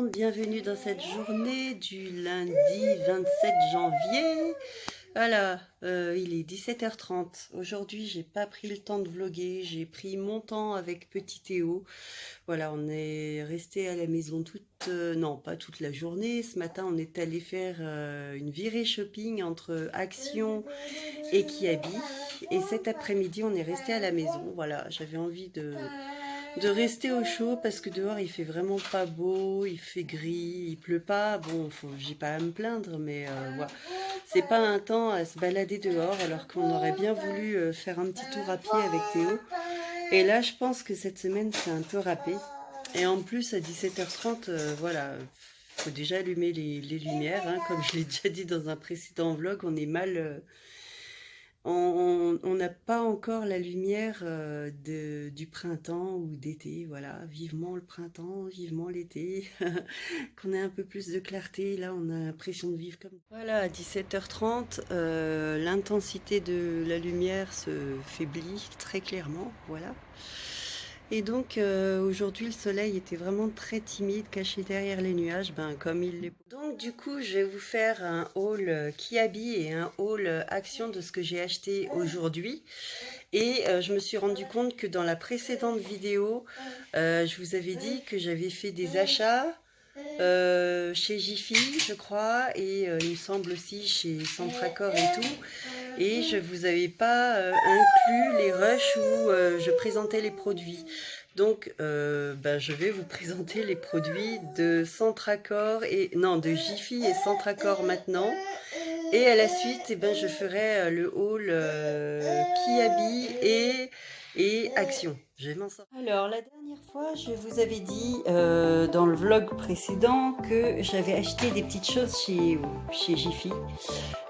monde, bienvenue dans cette journée du lundi 27 janvier. Voilà, il est 17h30. Aujourd'hui, j'ai pas pris le temps de vlogger, j'ai pris mon temps avec petit Théo. Voilà, on est resté à la maison non pas toute la journée. Ce matin, on est allé faire une virée shopping entre Action et Kiabi. Et cet après-midi, on est resté à la maison. Voilà, j'avais envie de rester au chaud parce que dehors il fait vraiment pas beau, il fait gris, il pleut pas. Bon, j'ai pas à me plaindre, mais voilà. C'est pas un temps à se balader dehors alors qu'on aurait bien voulu faire un petit tour à pied avec Théo. Et là, je pense que cette semaine c'est un peu râpé. Et en plus, à 17h30, voilà, faut déjà allumer les lumières. Hein. Comme je l'ai déjà dit dans un précédent vlog, on est mal. On n'a pas encore la lumière du printemps ou d'été, voilà, vivement le printemps, vivement l'été, qu'on ait un peu plus de clarté, là on a l'impression de vivre comme... Voilà, à 17h30, l'intensité de la lumière se faiblit très clairement, voilà. Et donc aujourd'hui le soleil était vraiment très timide, caché derrière les nuages, comme il l'est. Donc du coup je vais vous faire un haul Kiabi et un haul Action de ce que j'ai acheté aujourd'hui. Et je me suis rendu compte que dans la précédente vidéo, je vous avais dit que j'avais fait des achats chez Jiffy je crois, et il me semble aussi chez Centracor et tout. Et je vous avais pas inclus les rushs où je présentais les produits. Donc je vais vous présenter les produits de Centracor de Jiffy et Centracor maintenant. Et à la suite, je ferai le haul Kiabi et Action. Je vais m'en sortir. Alors, la dernière fois, je vous avais dit dans le vlog précédent que j'avais acheté des petites choses chez Jiffy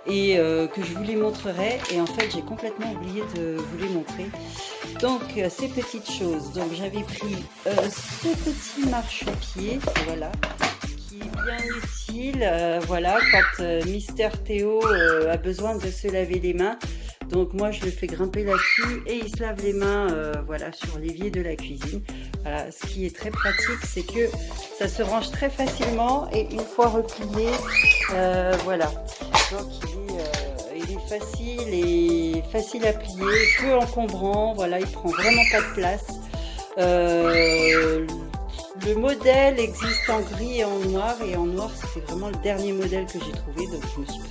et que je vous les montrerai. Et en fait, j'ai complètement oublié de vous les montrer. Donc, ces petites choses. Donc, j'avais pris ce petit marchepied, voilà, qui est bien utile, voilà, quand Mister Théo a besoin de se laver les mains. Donc moi je le fais grimper là-dessus et il se lave les mains voilà, sur l'évier de la cuisine. Voilà, ce qui est très pratique, c'est que ça se range très facilement et une fois replié, voilà. Donc il est facile à plier, peu encombrant, voilà, il prend vraiment pas de place. Le modèle existe en gris et en noir c'était vraiment le dernier modèle que j'ai trouvé, donc je me suis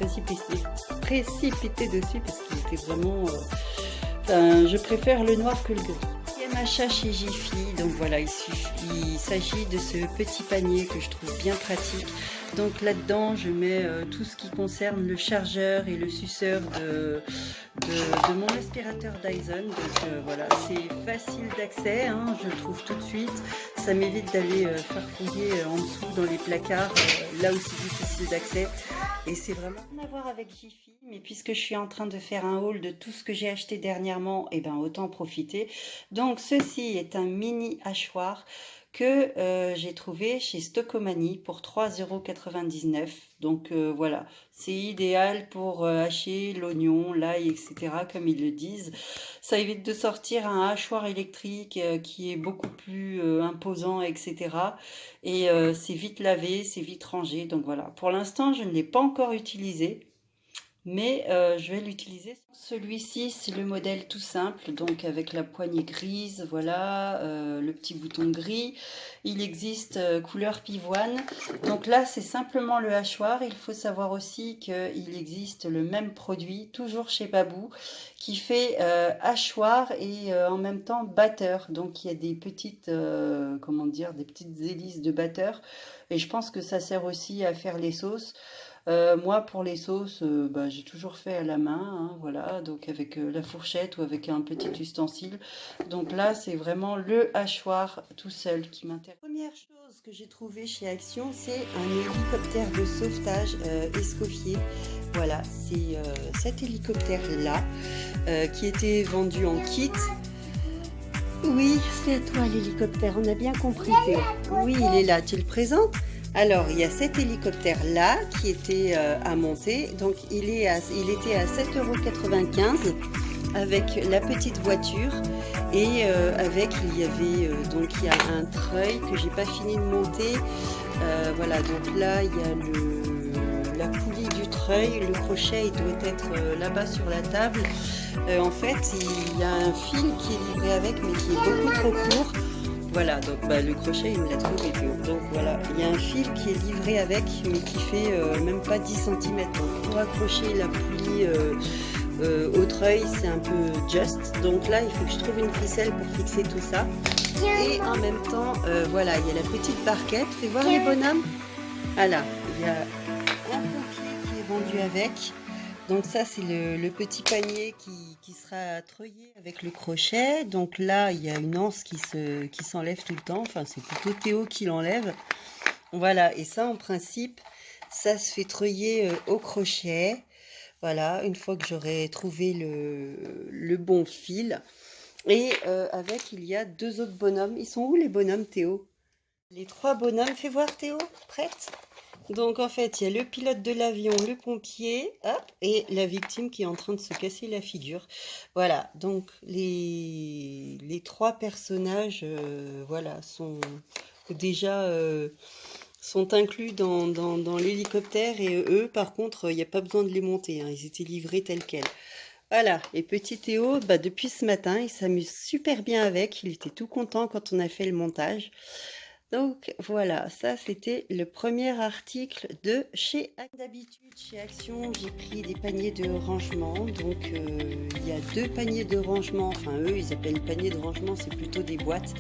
précipitée dessus parce qu'il était vraiment je préfère le noir que le gris. Deuxième achat chez Jiffy, donc voilà, il s'agit de ce petit panier que je trouve bien pratique. Donc là-dedans je mets tout ce qui concerne le chargeur et le suceur de mon aspirateur Dyson. Donc voilà, c'est facile d'accès, hein, je le trouve tout de suite. Ça m'évite d'aller farfouiller en dessous dans les placards, là où c'est difficile d'accès. Et c'est vraiment rien à voir avec Jiffy, mais puisque je suis en train de faire un haul de tout ce que j'ai acheté dernièrement, et autant en profiter. Donc ceci est un mini hachoir que j'ai trouvé chez Stockomanie pour 3,99 €. Donc voilà, c'est idéal pour hacher l'oignon, l'ail, etc. comme ils le disent. Ça évite de sortir un hachoir électrique qui est beaucoup plus imposant, etc. Et c'est vite lavé, c'est vite rangé. Donc voilà, pour l'instant je ne l'ai pas encore utilisé, mais je vais l'utiliser. Celui-ci, c'est le modèle tout simple, donc avec la poignée grise, voilà, le petit bouton gris. Il existe couleur pivoine. Donc là, c'est simplement le hachoir. Il faut savoir aussi qu'il existe le même produit, toujours chez Babou, qui fait hachoir et en même temps batteur. Donc il y a des petites, des petites hélices de batteur. Et je pense que ça sert aussi à faire les sauces. Moi pour les sauces j'ai toujours fait à la main, hein, voilà, donc avec la fourchette ou avec un petit ustensile. Donc là c'est vraiment le hachoir tout seul qui m'intéresse. Première chose que j'ai trouvé chez Action, c'est un hélicoptère de sauvetage Escoffier. Voilà, c'est cet hélicoptère là qui était vendu en kit. Oui, c'est à toi l'hélicoptère, on a bien compris Théo. Oui, il est là, tu le présentes? Alors, il y a cet hélicoptère-là qui était à monter. Donc, il était à 7,95 € avec la petite voiture. Et avec, il y avait donc il y a un treuil que j'ai pas fini de monter. Voilà, donc là, il y a la poulie du treuil. Le crochet, il doit être là-bas sur la table. En fait, il y a un fil qui est livré avec, mais qui est beaucoup trop court. Voilà, donc le crochet, il me l'a trouvé Théo. Donc voilà, il y a un fil qui est livré avec, mais qui fait même pas 10 cm. Donc pour accrocher la poulie au treuil, c'est un peu juste. Donc là, il faut que je trouve une ficelle pour fixer tout ça. Et en même temps, voilà, il y a la petite barquette. Fais voir les bonhommes. Voilà, il y a un pompier qui est vendu avec. Donc ça, c'est le petit panier qui sera treuillé avec le crochet. Donc là, il y a une anse qui s'enlève tout le temps. Enfin, c'est plutôt Théo qui l'enlève. Voilà, et ça, en principe, ça se fait treuiller au crochet. Voilà, une fois que j'aurai trouvé le bon fil. Et avec, il y a 2 autres bonhommes. Ils sont où les bonhommes, Théo? Les 3 bonhommes. Fais voir, Théo. Prête? Donc en fait, il y a le pilote de l'avion, le pompier, hop, et la victime qui est en train de se casser la figure. Voilà, donc les 3 personnages, voilà, sont déjà sont inclus dans l'hélicoptère, et eux, par contre, il n'y a pas besoin de les monter, hein, ils étaient livrés tels quels. Voilà, et petit Théo, depuis ce matin, il s'amuse super bien avec, il était tout content quand on a fait le montage. Donc voilà, ça c'était le premier article de chez Action. D'habitude, chez Action, j'ai pris des paniers de rangement. Donc il y a 2 paniers de rangement, enfin eux ils appellent paniers de rangement, c'est plutôt des boîtes.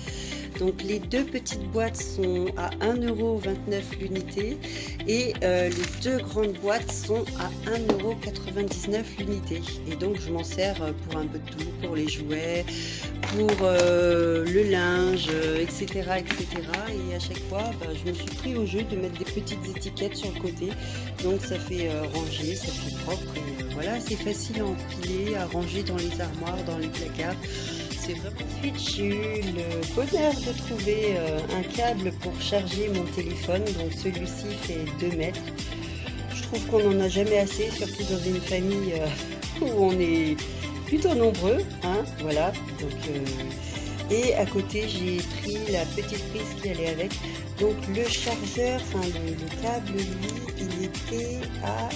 Donc les 2 petites boîtes sont à 1,29 € l'unité et les 2 grandes boîtes sont à 1,99 € l'unité. Et donc je m'en sers pour un peu de tout, pour les jouets, pour le linge, etc., etc. Et à chaque fois, je me suis pris au jeu de mettre des petites étiquettes sur le côté. Donc ça fait ranger, ça fait propre. Et voilà, c'est facile à empiler, à ranger dans les armoires, dans les placards. C'est vraiment. Ensuite, j'ai eu le bonheur de trouver un câble pour charger mon téléphone. Donc celui-ci fait 2 mètres. Je trouve qu'on n'en a jamais assez, surtout dans une famille où on est plutôt nombreux, hein, voilà. Donc, et à côté, j'ai pris la petite prise qui allait avec. Donc le chargeur, enfin le câble, lui, il était à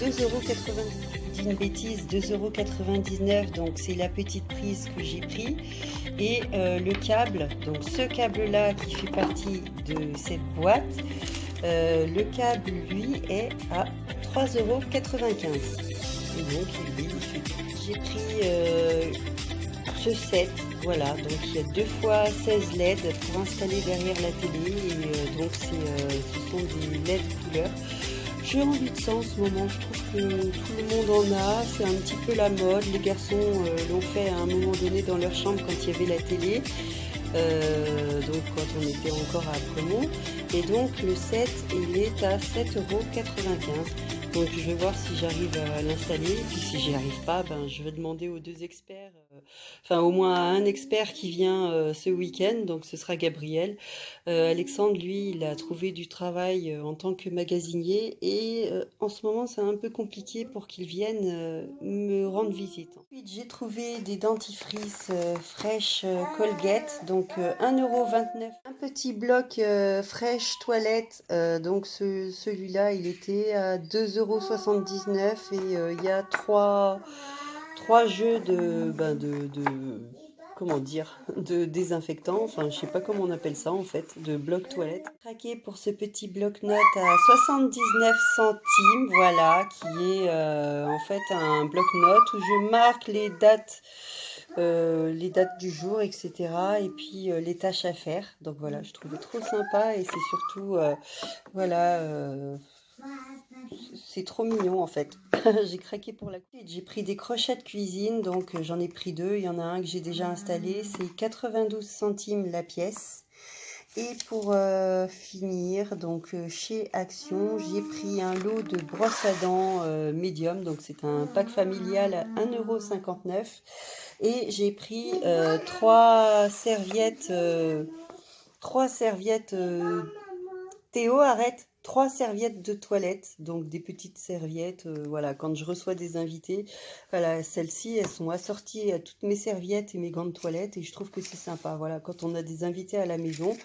2,99 €. Je dis une bêtise, 2,99 €. Donc c'est la petite prise que j'ai pris. Et le câble, donc ce câble-là qui fait partie de cette boîte, le câble, lui, est à 3,95 €. Et donc, lui, j'ai pris ce set, voilà, donc il y a 2 fois 16 LED pour installer derrière la télé, et donc ce sont des LED couleurs. J'ai envie de ça en ce moment, je trouve que tout le monde en a, c'est un petit peu la mode, les garçons l'ont fait à un moment donné dans leur chambre quand il y avait la télé, donc quand on était encore à Premont, et donc le set il est à 7,95 €. Donc je vais voir si j'arrive à l'installer, et puis si j'y arrive pas, je vais demander aux 2 experts, enfin au moins à un expert qui vient ce week-end, donc ce sera Gabriel. Alexandre, lui, il a trouvé du travail en tant que magasinier, et en ce moment c'est un peu compliqué pour qu'il vienne me rendre visite. Ensuite, j'ai trouvé des dentifrices fraîches Colgate, donc 1,29 €. Un petit bloc fraîche toilette, donc celui-là il était à 2,79 € et il y a 3 jeux comment dire, de désinfectant, enfin je sais pas comment on appelle ça en fait, de bloc toilette. J'ai craqué pour ce petit bloc-notes à 79 centimes, voilà, qui est en fait un bloc-notes où je marque les dates du jour, etc. Et puis les tâches à faire. Donc voilà, je trouvais trop sympa, et c'est surtout, voilà, c'est trop mignon en fait. J'ai craqué pour la coupe. J'ai pris des crochets de cuisine, donc j'en ai pris 2. Il y en a un que j'ai déjà installé, c'est 92 centimes la pièce. Et pour finir, donc chez Action, j'ai pris un lot de brosses à dents médium, donc c'est un pack familial à 1,59 €. Et j'ai pris 3 serviettes. Théo, arrête. 3 serviettes de toilette, donc des petites serviettes, voilà, quand je reçois des invités, voilà, celles-ci, elles sont assorties à toutes mes serviettes et mes gants de toilette et je trouve que c'est sympa. Voilà, quand on a des invités à la maison,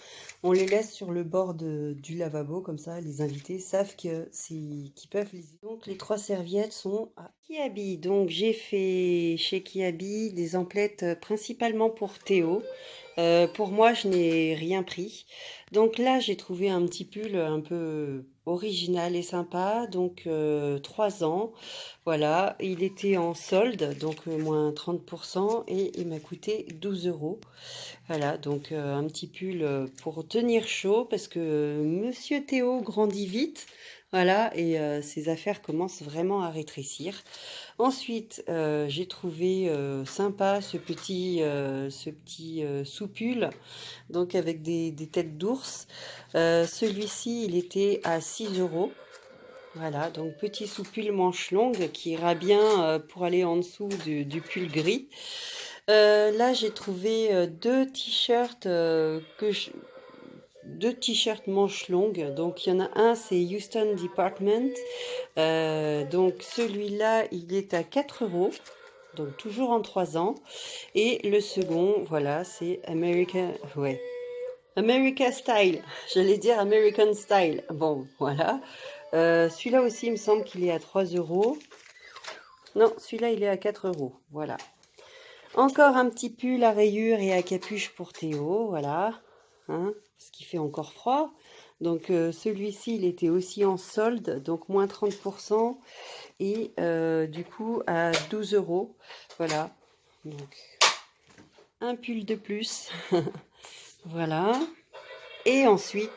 on les laisse sur le bord du lavabo, comme ça, les invités savent qu'ils peuvent les... Donc, les 3 serviettes sont à Kiabi. Donc, j'ai fait chez Kiabi des emplettes principalement pour Théo. Pour moi, je n'ai rien pris. Donc là, j'ai trouvé un petit pull un peu original et sympa. Donc 3 ans. Voilà. Il était en solde, donc moins 30%. Et il m'a coûté 12 euros. Voilà. Donc un petit pull pour tenir chaud parce que Monsieur Théo grandit vite. Voilà. Et ses affaires commencent vraiment à rétrécir. Ensuite, j'ai trouvé sympa ce petit soupule, donc avec des têtes d'ours. Celui-ci, il était à 6 euros. Voilà, donc petit soupule manche longue qui ira bien pour aller en dessous du pull gris. Là, j'ai trouvé deux t-shirts manches longues. Donc, il y en a un, c'est Houston Department. Donc, celui-là, il est à 4 euros. Donc, toujours en 3 ans. Et le second, voilà, c'est America Style. J'allais dire American Style. Bon, voilà. Celui-là aussi, il me semble qu'il est à 3 euros. Non, celui-là, il est à 4 euros. Voilà. Encore un petit pull à rayures et à capuche pour Théo. Voilà. Hein, parce qu'il fait encore froid. Donc celui-ci, il était aussi en solde, donc moins 30%. Et du coup, à 12 euros. Voilà. Donc, un pull de plus. Voilà. Et ensuite,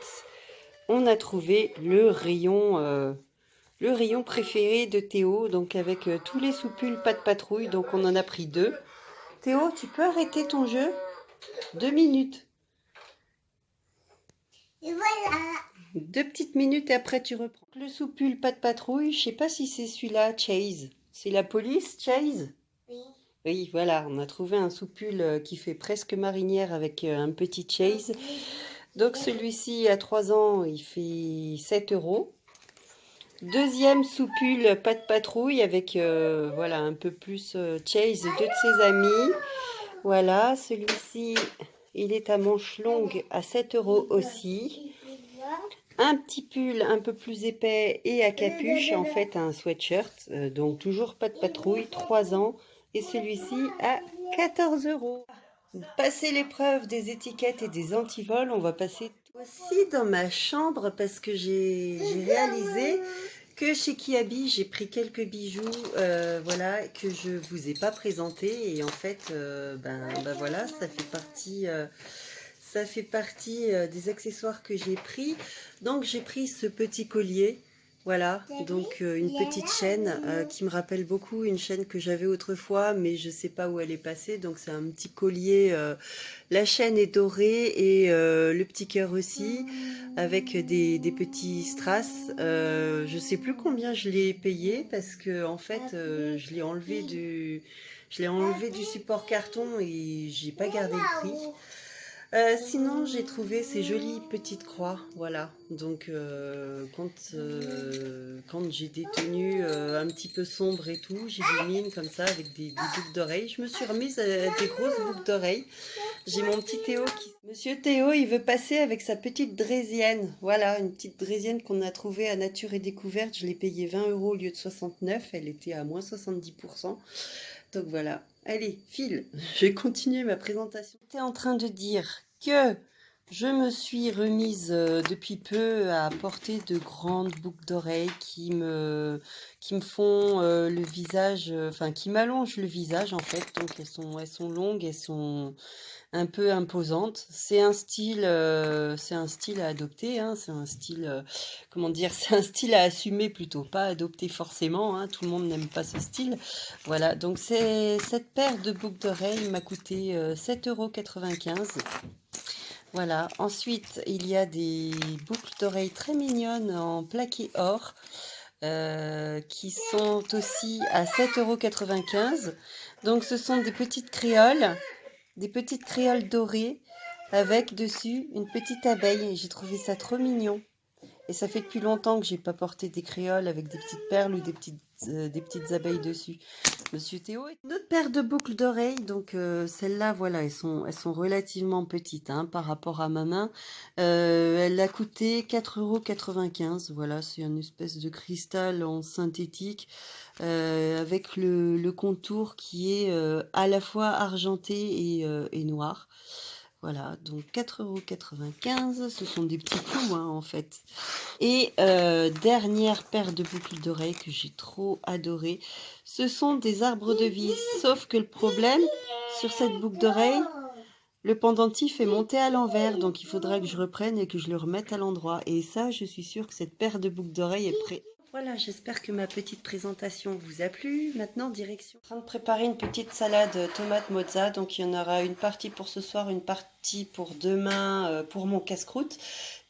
on a trouvé le rayon préféré de Théo. Donc, avec tous les soupules pas de patrouille. Donc, on en a pris 2. Théo, tu peux arrêter ton jeu 2 minutes. Et voilà. 2 petites minutes et après tu reprends. Le soupule pas de patrouille, je sais pas si c'est celui-là, Chase. C'est la police, Chase? Oui. Oui, voilà, on a trouvé un soupule qui fait presque marinière avec un petit Chase. Donc celui-ci, à 3 ans, il fait 7 euros. Deuxième soupule pas de patrouille avec voilà, un peu plus Chase et 2 de ses amis. Voilà, celui-ci, il est à manches longues à 7 euros aussi. Un petit pull un peu plus épais et à capuche, en fait un sweatshirt, donc toujours pas de patrouille, 3 ans, et celui-ci à 14 euros. Passé l'épreuve des étiquettes et des antivols, on va passer aussi dans ma chambre parce que j'ai réalisé que chez Kiabi, j'ai pris quelques bijoux voilà, que je vous ai pas présentés et en fait, ben voilà, ça fait partie des accessoires que j'ai pris. Donc j'ai pris ce petit collier, voilà, donc une petite chaîne qui me rappelle beaucoup une chaîne que j'avais autrefois, mais je sais pas où elle est passée. Donc c'est un petit collier, la chaîne est dorée et le petit cœur aussi, avec des petits strass. Je sais plus combien je l'ai payé parce que en fait je l'ai enlevé du support carton et j'ai pas gardé le prix. Sinon, j'ai trouvé ces jolies petites croix, voilà. Donc, quand j'ai des tenues un petit peu sombres et tout, j'ai des mines comme ça avec des boucles d'oreilles. Je me suis remise des grosses boucles d'oreilles. J'ai mon petit Théo Monsieur Théo, il veut passer avec sa petite draisienne. Voilà, une petite draisienne qu'on a trouvée à Nature et Découverte. Je l'ai payée 20 euros au lieu de 69. Elle était à moins 70%. Donc voilà. Allez, file, je vais continuer ma présentation. J'étais en train de dire que je me suis remise depuis peu à porter de grandes boucles d'oreilles qui me font le visage, enfin qui m'allongent le visage en fait. Donc elles sont longues, elles sont un peu imposante. C'est un style à adopter, hein. C'est un style, comment dire, c'est un style à assumer plutôt, pas adopter forcément, hein. Tout le monde n'aime pas ce style. Voilà, donc cette paire de boucles d'oreilles m'a coûté 7,95 €. Voilà, ensuite il y a des boucles d'oreilles très mignonnes en plaqué or. Qui sont aussi à 7,95 €. Donc ce sont des petites créoles dorées avec dessus une petite abeille. J'ai trouvé ça trop mignon. Et ça fait depuis longtemps que j'ai pas porté des créoles avec des petites perles ou des petites abeilles dessus. Monsieur Théo, une autre paire de boucles d'oreilles. Donc celles-là, voilà, elles sont relativement petites hein, par rapport à ma main. Elle a coûté 4,95 €. Voilà, c'est une espèce de cristal en synthétique avec le contour qui est à la fois argenté et noir. Voilà, donc 4,95 €, ce sont des petits clous hein, en fait. Et dernière paire de boucles d'oreilles que j'ai trop adoré, ce sont des arbres de vis. Sauf que le problème, sur cette boucle d'oreille, le pendentif est monté à l'envers, donc il faudra que je reprenne et que je le remette à l'endroit. Et ça, je suis sûre que cette paire de boucles d'oreilles est prête. Voilà, j'espère que ma petite présentation vous a plu. Maintenant, direction. Je suis en train de préparer une petite salade tomate mozza. Donc, il y en aura une partie pour ce soir, une partie pour demain pour mon casse-croûte,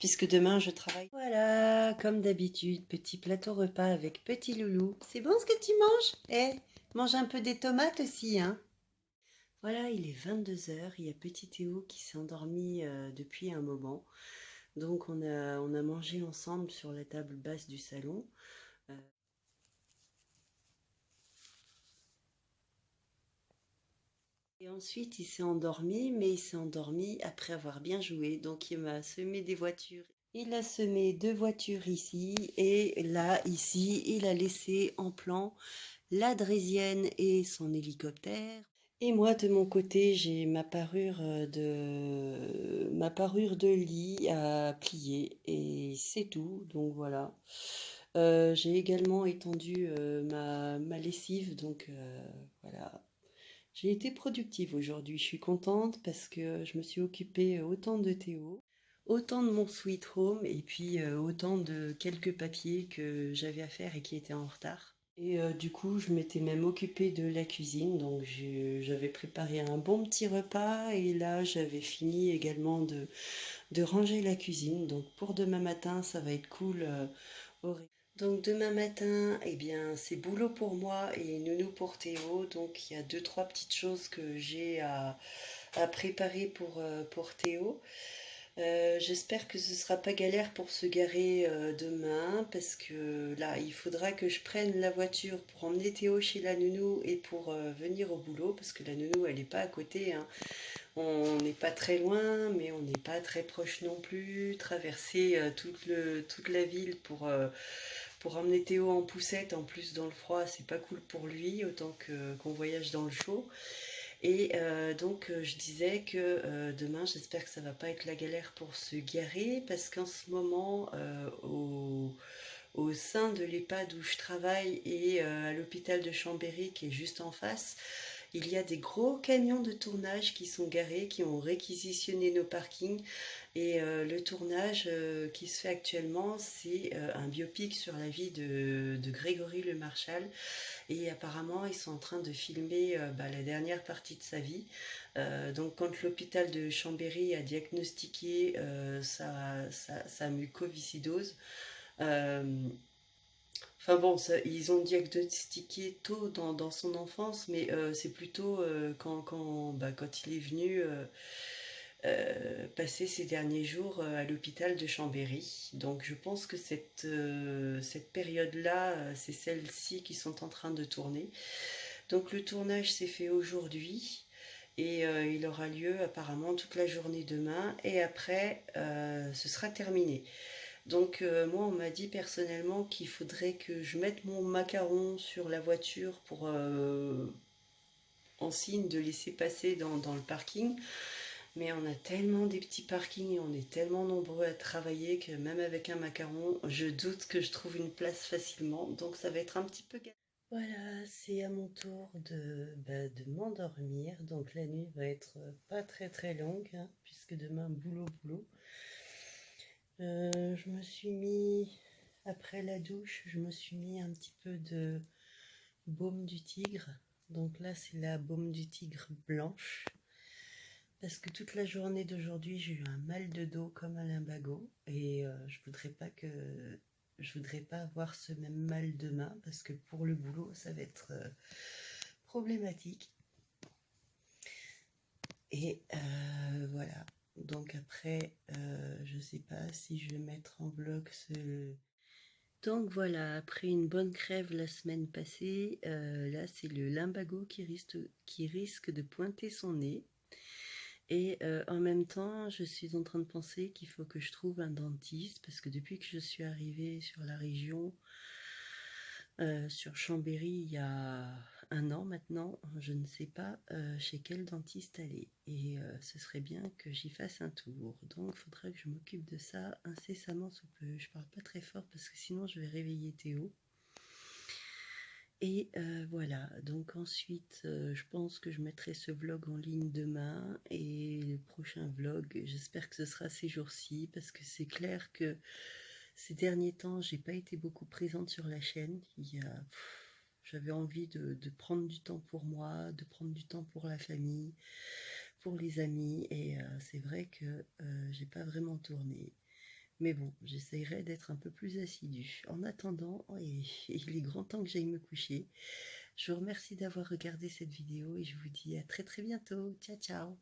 puisque demain je travaille. Voilà, comme d'habitude, petit plateau repas avec petit loulou. C'est bon ce que tu manges? Eh, mange un peu des tomates aussi, hein? Voilà, il est 22 heures. Il y a petit Théo qui s'est endormi depuis un moment. Donc, on a mangé ensemble sur la table basse du salon. Et ensuite, il s'est endormi, mais il s'est endormi après avoir bien joué. Donc, il m'a semé des voitures. Il a semé 2 voitures ici et là, ici, il a laissé en plan la draisienne et son hélicoptère. Et moi, de mon côté, j'ai ma parure de lit à plier et c'est tout. Donc voilà. J'ai également étendu ma lessive, donc voilà. J'ai été productive aujourd'hui, je suis contente parce que je me suis occupée autant de Théo, autant de mon sweet home et puis autant de quelques papiers que j'avais à faire et qui étaient en retard. Et du coup, je m'étais même occupée de la cuisine, donc j'avais préparé un bon petit repas et là, j'avais fini également de ranger la cuisine. Donc pour demain matin, ça va être cool. Donc demain matin, eh bien, c'est boulot pour moi et nounou pour Théo. Donc il y a deux, trois petites choses que j'ai à préparer pour Théo. J'espère que ce sera pas galère pour se garer demain parce que là, il faudra que je prenne la voiture pour emmener Théo chez la nounou et pour venir au boulot parce que la nounou, elle n'est pas à côté, hein. On n'est pas très loin, mais on n'est pas très proche non plus. Traverser toute la ville pour emmener Théo en poussette, en plus dans le froid, c'est pas cool pour lui, autant qu'on voyage dans le chaud. Et donc je disais que demain, j'espère que ça va pas être la galère pour se garer, parce qu'en ce moment, au sein de l'EHPAD où je travaille et à l'hôpital de Chambéry qui est juste en face, il y a des gros camions de tournage qui sont garés, qui ont réquisitionné nos parkings. Et le tournage qui se fait actuellement, c'est un biopic sur la vie de Grégory Le Marchal. Et apparemment, ils sont en train de filmer la dernière partie de sa vie. Donc, quand l'hôpital de Chambéry a diagnostiqué sa mucoviscidose, euh, enfin bon, ils ont diagnostiqué tôt dans son enfance, mais c'est plutôt quand il est venu passer ces derniers jours à l'hôpital de Chambéry. Donc je pense que cette période-là, c'est celle-ci qui sont en train de tourner. Donc le tournage s'est fait aujourd'hui et il aura lieu apparemment toute la journée demain et après ce sera terminé. Donc moi on m'a dit personnellement qu'il faudrait que je mette mon macaron sur la voiture pour en signe de laisser passer dans le parking. Mais on a tellement des petits parkings et on est tellement nombreux à travailler que même avec un macaron, je doute que je trouve une place facilement. Donc ça va être un petit peu galère. Voilà, c'est à mon tour de m'endormir. Donc la nuit va être pas très très longue, hein, puisque demain boulot. Je me suis mis, après la douche, je me suis mis un petit peu de baume du tigre. Donc là, c'est la baume du tigre blanche. Parce que toute la journée d'aujourd'hui, j'ai eu un mal de dos comme un lumbago. Et je voudrais pas avoir ce même mal demain. Parce que pour le boulot, ça va être problématique. Et voilà. Donc après, je sais pas si je vais mettre en vlog ce... Donc voilà, après une bonne crève la semaine passée, là c'est le lumbago qui risque de pointer son nez. Et en même temps, je suis en train de penser qu'il faut que je trouve un dentiste, parce que depuis que je suis arrivée sur la région, sur Chambéry, il y a 1 an maintenant, je ne sais pas chez quel dentiste aller. Et ce serait bien que j'y fasse un tour. Donc il faudra que je m'occupe de ça incessamment sous peu. Je parle pas très fort parce que sinon je vais réveiller Théo. Et voilà, donc ensuite, je pense que je mettrai ce vlog en ligne demain et le prochain vlog, j'espère que ce sera ces jours-ci parce que c'est clair que ces derniers temps, j'ai pas été beaucoup présente sur la chaîne. J'avais envie de prendre du temps pour moi, de prendre du temps pour la famille, pour les amis et c'est vrai que j'ai pas vraiment tourné. Mais bon, j'essayerai d'être un peu plus assidue. En attendant, il est grand temps que j'aille me coucher. Je vous remercie d'avoir regardé cette vidéo et je vous dis à très très bientôt. Ciao ciao.